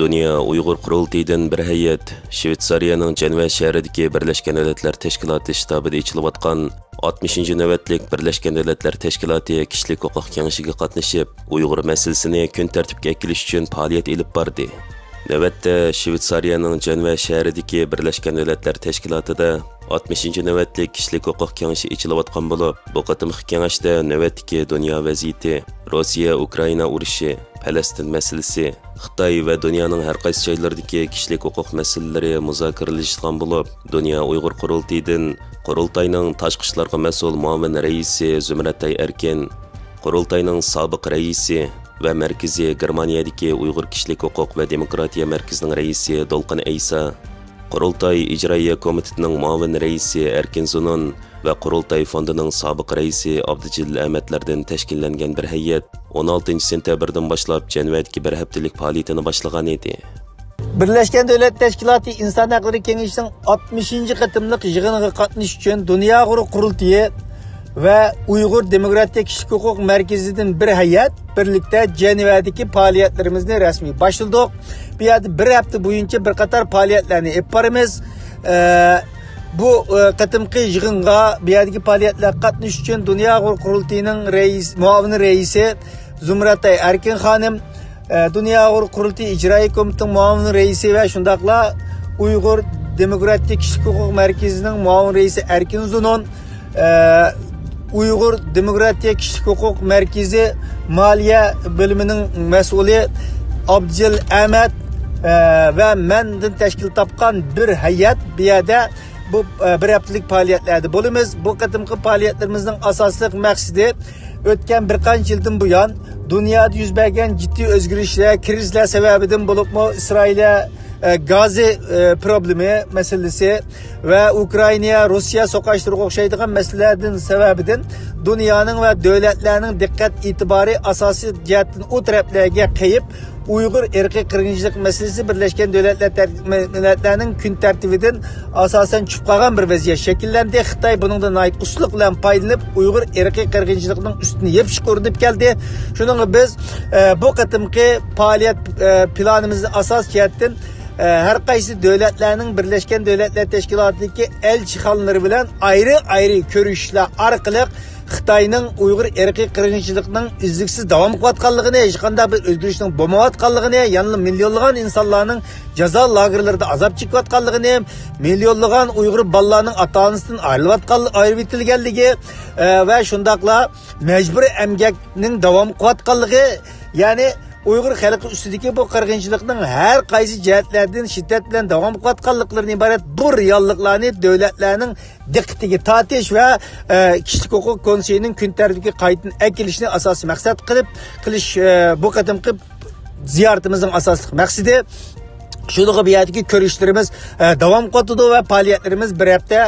Dünya Uyghur Qurultayıdan bir heyet Shveysariyaning Ceneva shahridagi Birlashgan Davlatlar Tashkiloti shtabida ichilayotgan 60-cı navbatlik Birlashgan Davlatlar Tashkiloti kishilik huquq kengashiga qatnashib, Uyg'ur masalasini kun tartibga kelish uchun faoliyat olib bordi. Navbatda Shveysariyaning Ceneva shahridagi Birlashgan Davlatlar Tashkilotida 60-cı navbatlik kishilik huquq kengashi ichilayotgan bo'lib, bu qatimki kengashda navbatdagi dunyo vaziyati, Rossiya-Ukraina urushi, Falastin masalasi, Xitoy va dunyoning har qaysi joylaridagi kishilik huquq masalalari muzokaralashgan bo'lib, Dunyo Uyg'ur Qurultayıdan Qurultayning tashqi ishlarga mas'ul muavin raisi Zumratay Erkin, Qurultayning sobiq raisi va Markaziy Germaniyadagi Uyg'ur kishilik huquq va demokratiya markazining raisi Dolqin Aysa, Qurultay ijroiya komitetining muavin raisi Erkin Zunun va Qurultay fondining sobiq raisi Abdujil Ahmadlardan tashkillangan bir heyet 16 sentyabrdan boshlab Jenevadagi bir haftalik faoliyatini boshlagan edi. Birleşken Devlet Teşkilatı İnsan Hakları Kengashining 60. qatimliq yig'iniga qatnashish uchun Dunyo Uyg'ur Qurultayı ve Uyg'ur Demokratiya Kishilik Huquq Markazidan bir heyet birlikte Jenevadagi faoliyatlarimizni rasmiy boshladik. Bu yerda bir hafta boyunca bir qator faoliyatlarni olib boramiz. Bu qatimki yig'inga bu yerdagi faoliyatlarga qatnashish uchun Dunyo Uyg'ur Qurultayıning muavin raisi Zumratay Erkin xonim, Dunyo Uyg'ur Qurultayı ijroiya komitetining muavin raisi va shundaqla Uyg'ur Demokratiya Kishilik Huquq Markazining muavin raisi Erkin Zunun, Uyg'ur Demokratiya Kishilik Huquq Markazi Maliya bölümünün mas'uli Abdujil Ahmad ve mendan tashkil topgan bir heyet bu yerda bu bir haftalik faoliyatlarda bo'lamiz. Bu qatimki faoliyatlarimizning asosiy maqsadi o'tgan bir qancha yildan buyon dunyoda yuz bergan jiddiy o'zgarishlar, krizlar sababidan bo'libmi Isroilya Gazze problemi meselesi ve Ukrayna, Rusya sokaştırığı okşaydıgan meselelerden sebebinden dünyanın ve devletlerinin dikkat itibarı asası cihetten o taraflarga kayıp Uyghur erkek kırgınçılık meselesi Birleşken Milletler'in gün tertibinden asasen çıkıp kalan bir vaziyet şekillendi. Xitay bundan ait uslukla paylanıp Uyghur erkek kırgınçılığının üstüne yepşik korunup geldi. Şunun biz bu katımki faaliyet planımızı asas cihetten her qaysi devletlerinin Birleşken Devletler Teşkilatı'ndaki elçixanaları bilen ayrı görüşler arkalık Xitayning Uyghur erkek kırgınçılığının izliksiz devam qılatqanlığını, hech qanday bir özgürlüşning bo'lmayotganligini, yanılı milyonlagan insanların ceza lagerlarida azap çekyotganligini, milyonlagan Uyghur balalarning ota-onasidan ayrılıp etilganligi ve shundaqla mecburi emgakning devam qilayotganligi, yani Uyghur xalqi ustidagi bu qirg'inchilikning har qaysi jihatlardan shiddat bilan davom qilayotganliklaridan iborat bu realliklarni davlatlarning diqqatiga tortish va kishilik huquq konseyining kun tartibiga qaytadan akilishni asosiy maqsad qilish bu qadimki ziyoratimizning asosiy maqsadi. Şunuqa bu yerdagi ko'rishlarimiz davom qiladi va faoliyatlarimiz bir hafta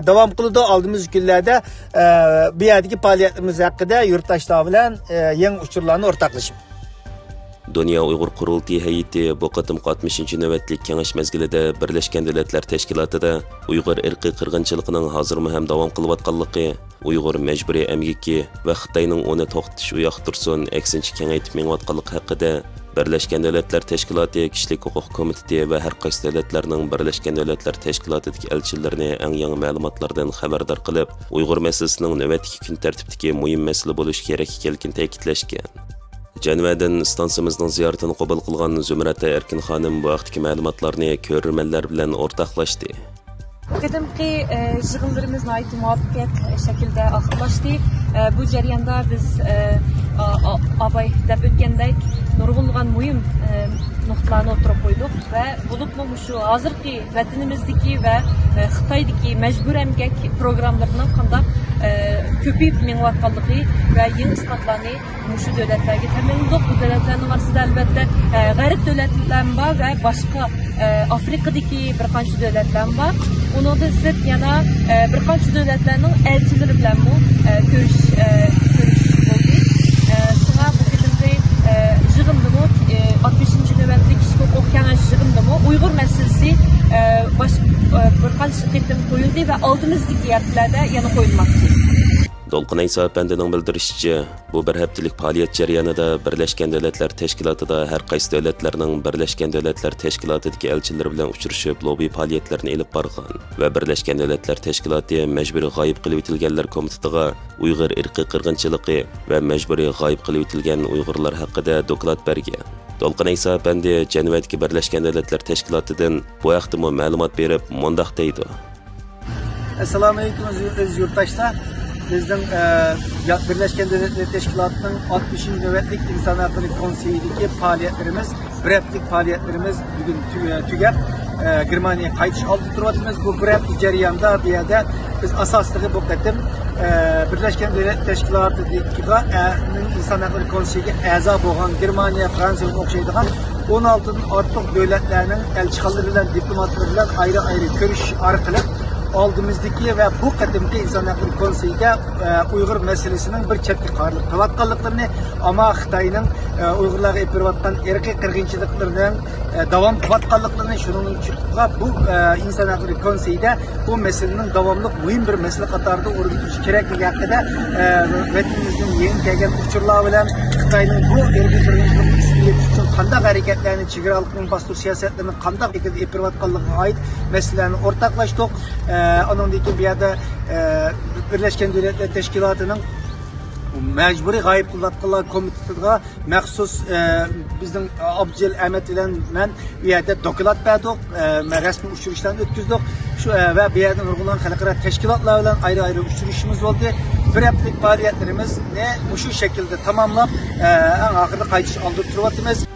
davom qiladi. Oldimizgi kunlarda bu yerdagi faoliyatlarimiz haqida yurtdoshlar bilan yangi uchurlarni o'rtoqlashib Dunyo Uyg'ur Qurultayı heyeti bu qatim 60-cı navbatlik kengash mezgilida Birlashgan Davlatlar Tashkilotida Uyg'ur irqiy qirg'inchiligining hozirmi ham davom qilayotganligi, Uyg'ur majburiy emgaki va Xitoyning uni to'xtatish u yoq tursin aksincha kengaytib mengayotganligi haqida Birlashgan Davlatlar Tashkiloti kishilik huquq komiteti va har qaysi davlatlarning Birlashgan Davlatlar Tashkilotidagi elchilarini eng yangi ma'lumotlardan xabardor qilib, Uyg'ur masalasining navbatdagi kun tartibidagi muhim masala bo'lishi kerak ekanligini ta'kidlashgan. Jeneva'dan stansimizning ziyoratini qabul qilgan Zumratay Erkin xonim bu vaqtdagi ma'lumotlarni ko'rmanlar bilan o'rtoqlashdi. Qadimki yig'inlarimiz muvaffaqiyat shaklda oxirlashdi. Bu jarayonda biz abay deb o'tgandek nurg'unlagan muhim nuqtalarni o'tirib qo'ydik va bo'libmi shu hozirgi vatanimizdagi va Xitoydagi majbur emgak programmalarining qanday ko'payib mengayotganligi va yangi islohotlarni shu davlatlarga ta'minladik. Bu davlatlarning orasida albatta g'arb davlatlari bor va boshqa Afrikadagi bir qancha davlatlar bor. Uningdan zid yana bir qancha davlatlarning elchilari bilan ko'rish bo'ldi. Shunga bu qadimgi yig'indimi 60-cı navbatlik kishilik huquq kengashi yig'indimi Uyg'ur masalasi bir qancha qitim qo'yildi va oldimizdagi yerlarda yana qo'yilmoqda. Dolqin Aysa Apandining bildirishicha, bu bir haftalik faoliyat jarayonida Birlashgan Davlatlar Tashkilotida har qaysi davlatlarning Birlashgan Davlatlar Tashkilotidagi elchilari bilan uchrashib, lobby faoliyatlarini olib borgan va Birlashgan Davlatlar Tashkiloti majburiy g'oyib qilib o'tilganlar komitetiga Uyg'ur irqiy qirg'inchiligi va majburiy g'oyib qilib o'tilgan Uyg'urlar haqida doklad bergan. Dolqin Aysa Apandi Jenevadagi Birlashgan Davlatlar Tashkilotidan bu haqda ma'lumot berib, mundaq deydi. Assalomu alaykum aziz yurtdoshlar. Bizning Birleşken Devletler Teşkilatı'nın 60. nöbetlik İnsan Hakları Konseyi'deki faaliyetlerimiz, bir haftalık faaliyetlerimiz bugün tügep Germaniya qaytish oldi turibmiz. Bu bir hafta jarayonida bu yerda biz asosligi bu qatim Birleşken Devletler Teşkilatı'dagi İnsan Hakları Konseyi'ga a'zo bo'lgan Germaniya, Fransiyaga o'xshaydigan 16 dan ortiq davlatlarning elchixonalari bilan diplomatlar bilan ayrı ko'rish orqali oldimizdeki ve bu kadimki İnsan Hakları Konseyi'de Uygur meselesinin bir çetki kıvatkallıklarını ama Xitay'nın Uygurlar'a yapıvatkan erkek kırgınçılıklarının devam kıvatkallıklarını şunun bu İnsan Hakları Konseyi'de bu meselenin devamlı mühim bir mesele katarda örgütücü gerekli hakkında vetimizin yeni gelgen uçurlar bilen Xitay'nın bu erkek kırgınçılık üstünlüğü için kandak hareketlerini, çigiralıkların bastır siyasetlerinin kandak yapıvatkanlığına ait meselelerini ortaklaştık. Onundaki bir yerde Birleşken Devletler Teşkilatı'nın mecburi gayip kıllatqılar komitetiga məxsus bizim Abdil Ahmet ile ben bir yerde doklad verdik, resmi uçuruşlarını ötküzdük ve bir yerde nurgulanan halkara teşkilatlar ile ayrı uçuruşumuz oldu. Bir haftalık faaliyetlerimiz bu şu şekilde tamamlap en ahırda qaytish oldi turibmiz.